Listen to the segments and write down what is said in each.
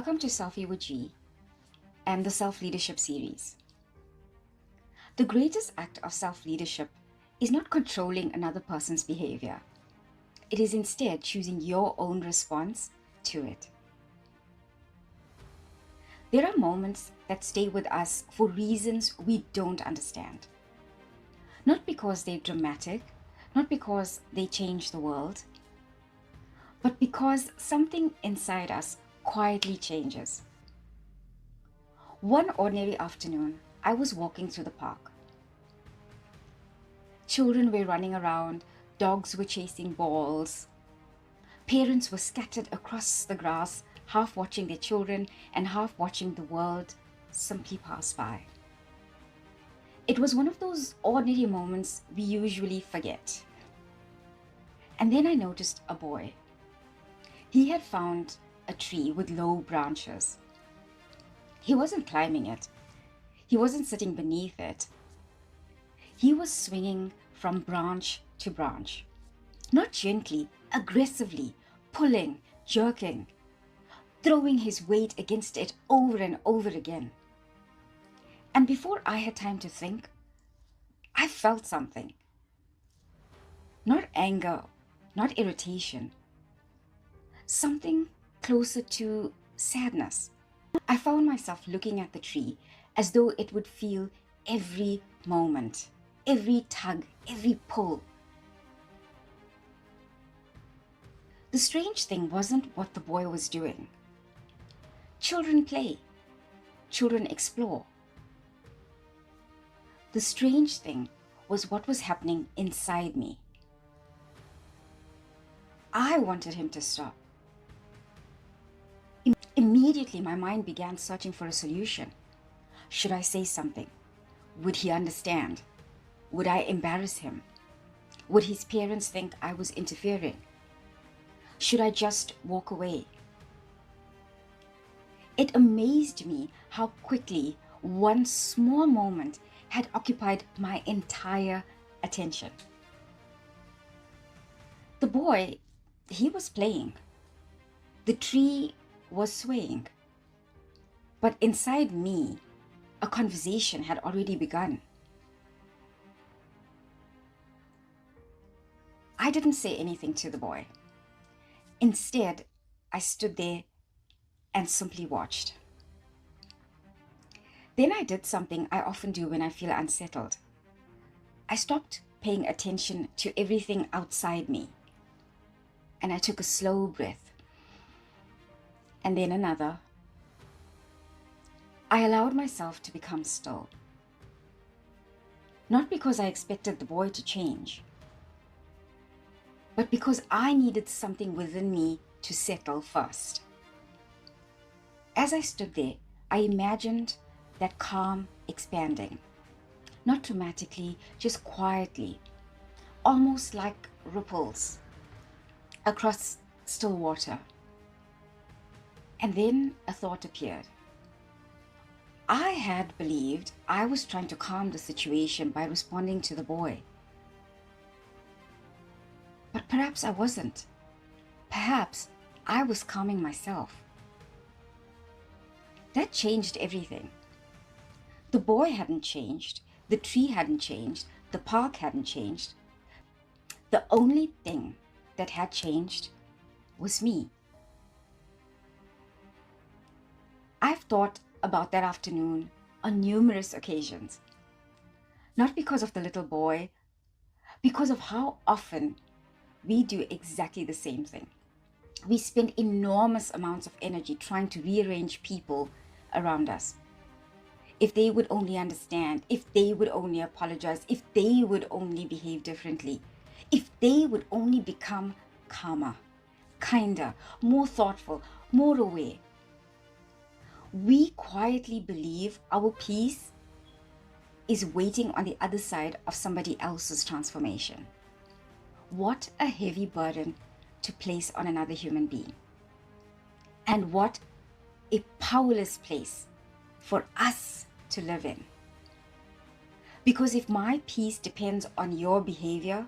Welcome to Selfie with G and the Self-Leadership series. The greatest act of self-leadership is not controlling another person's behavior. It is instead choosing your own response to it. There are moments that stay with us for reasons we don't understand. Not because they're dramatic, not because they change the world, but because something inside us quietly changes. One ordinary afternoon, I was walking through the park. Children were running around, dogs were chasing balls. Parents were scattered across the grass, half watching their children and half watching the world simply pass by. It was one of those ordinary moments we usually forget. And then I noticed a boy. He had found a tree with low branches. He wasn't climbing it. He wasn't sitting beneath it. He was swinging from branch to branch. Not gently, aggressively, pulling, jerking, throwing his weight against it over and over again. And before I had time to think, I felt something. Not anger, not irritation. Something closer to sadness. I found myself looking at the tree as though it would feel every moment, every tug, every pull. The strange thing wasn't what the boy was doing. Children play. Children explore. The strange thing was what was happening inside me. I wanted him to stop. Immediately, my mind began searching for a solution. Should I say something? Would he understand? Would I embarrass him? Would his parents think I was interfering? Should I just walk away? It amazed me how quickly one small moment had occupied my entire attention. The boy, he was playing. The tree was swaying. But inside me, a conversation had already begun. I didn't say anything to the boy. Instead, I stood there and simply watched. Then I did something I often do when I feel unsettled. I stopped paying attention to everything outside me, and I took a slow breath. And then another. I allowed myself to become still. Not because I expected the boy to change, but because I needed something within me to settle first. As I stood there, I imagined that calm expanding. Not dramatically, just quietly, almost like ripples across still water. And then a thought appeared. I had believed I was trying to calm the situation by responding to the boy. But perhaps I wasn't. Perhaps I was calming myself. That changed everything. The boy hadn't changed. The tree hadn't changed. The park hadn't changed. The only thing that had changed was me. I've thought about that afternoon on numerous occasions. Not because of the little boy, because of how often we do exactly the same thing. We spend enormous amounts of energy trying to rearrange people around us. If they would only understand, if they would only apologize, if they would only behave differently, if they would only become calmer, kinder, more thoughtful, more aware. We quietly believe our peace is waiting on the other side of somebody else's transformation. What a heavy burden to place on another human being. And what a powerless place for us to live in. Because if my peace depends on your behavior,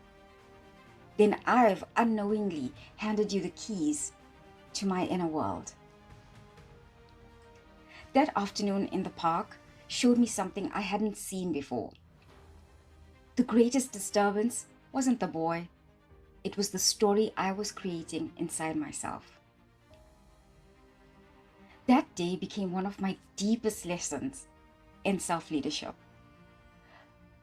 then I've unknowingly handed you the keys to my inner world. That afternoon in the park showed me something I hadn't seen before. The greatest disturbance wasn't the boy, it was the story I was creating inside myself. That day became one of my deepest lessons in self-leadership.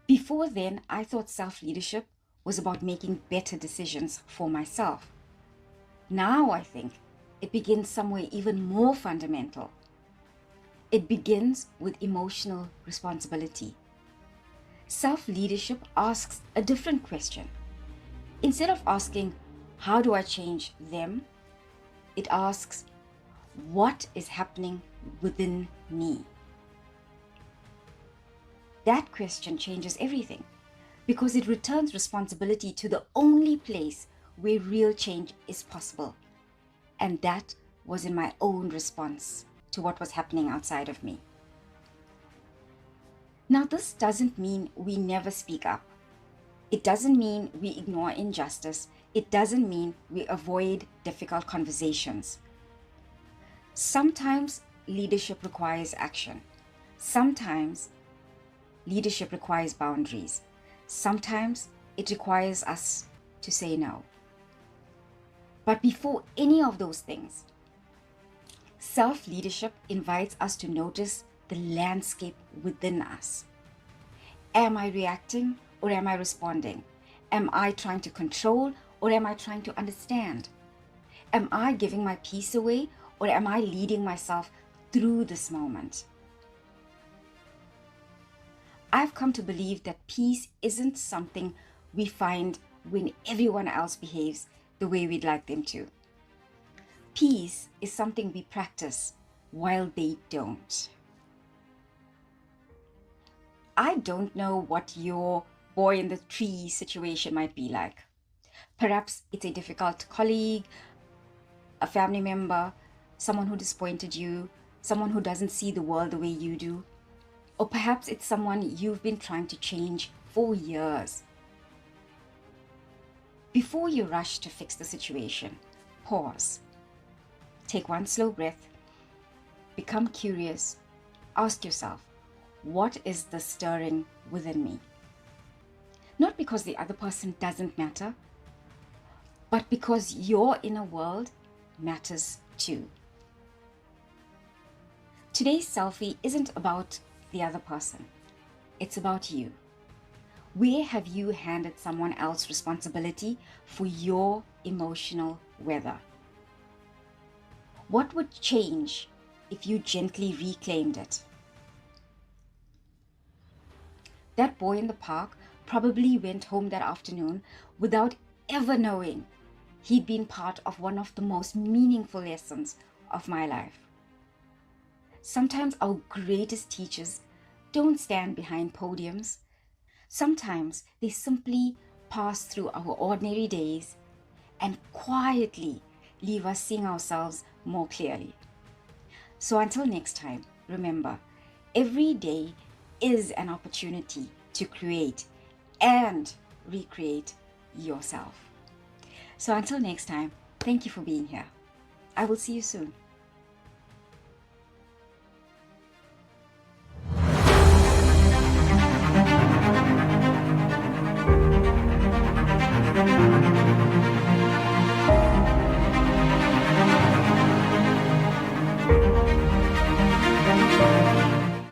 Before then, I thought self-leadership was about making better decisions for myself. Now I think it begins somewhere even more fundamental. It begins with emotional responsibility. Self-leadership asks a different question. Instead of asking, how do I change them? It asks, what is happening within me? That question changes everything because it returns responsibility to the only place where real change is possible. And that was in my own response to what was happening outside of me. Now, this doesn't mean we never speak up. It doesn't mean we ignore injustice. It doesn't mean we avoid difficult conversations. Sometimes leadership requires action. Sometimes leadership requires boundaries. Sometimes it requires us to say no. But before any of those things, self-leadership invites us to notice the landscape within us. Am I reacting or am I responding? Am I trying to control or am I trying to understand? Am I giving my peace away or am I leading myself through this moment? I've come to believe that peace isn't something we find when everyone else behaves the way we'd like them to. Peace is something we practice while they don't. I don't know what your boy in the tree situation might be like. Perhaps it's a difficult colleague, a family member, someone who disappointed you, someone who doesn't see the world the way you do. Or perhaps it's someone you've been trying to change for years. Before you rush to fix the situation, pause. Take one slow breath. Become curious. Ask yourself, what is the stirring within me? Not because the other person doesn't matter, but because your inner world matters too. Today's selfie isn't about the other person. It's about you. Where have you handed someone else responsibility for your emotional weather? What would change if you gently reclaimed it? That boy in the park probably went home that afternoon without ever knowing he'd been part of one of the most meaningful lessons of my life. Sometimes our greatest teachers don't stand behind podiums. Sometimes they simply pass through our ordinary days and quietly leave us seeing ourselves more clearly. So until next time, remember, every day is an opportunity to create and recreate yourself. So until next time, thank you for being here. I will see you soon.